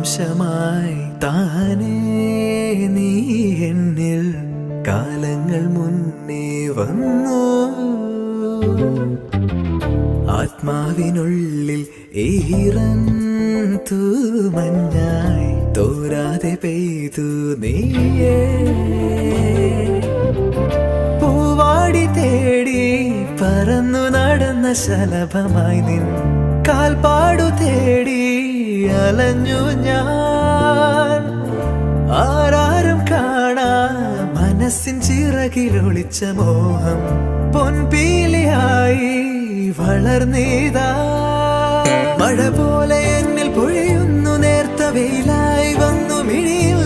അംശമായി താനേ നീ എന്നിൽ കാലങ്ങൾ മുന്നേ വന്നു. ആത്മാവിനുള്ളിൽ ഈറൻ തൂമഞ്ഞായി തോരാതെ പെയ്തു നീയേ. പൂവാടി തേടി പറന്നു നടന്ന ശലഭമായി നിൻ കാൽപ്പാടു തേടി അലഞ്ഞു ഞാൻ. ആരാരും കാണാ മനസ്സിൻ ചിറകിലൊളിച്ച മോഹം പൊൻപീലിയായി വളർന്നീതാ. മഴ പോലെ എന്നിൽ പൊഴിയുന്നു, നേർത്ത വെയിലായി വന്നു മിഴിയിൽ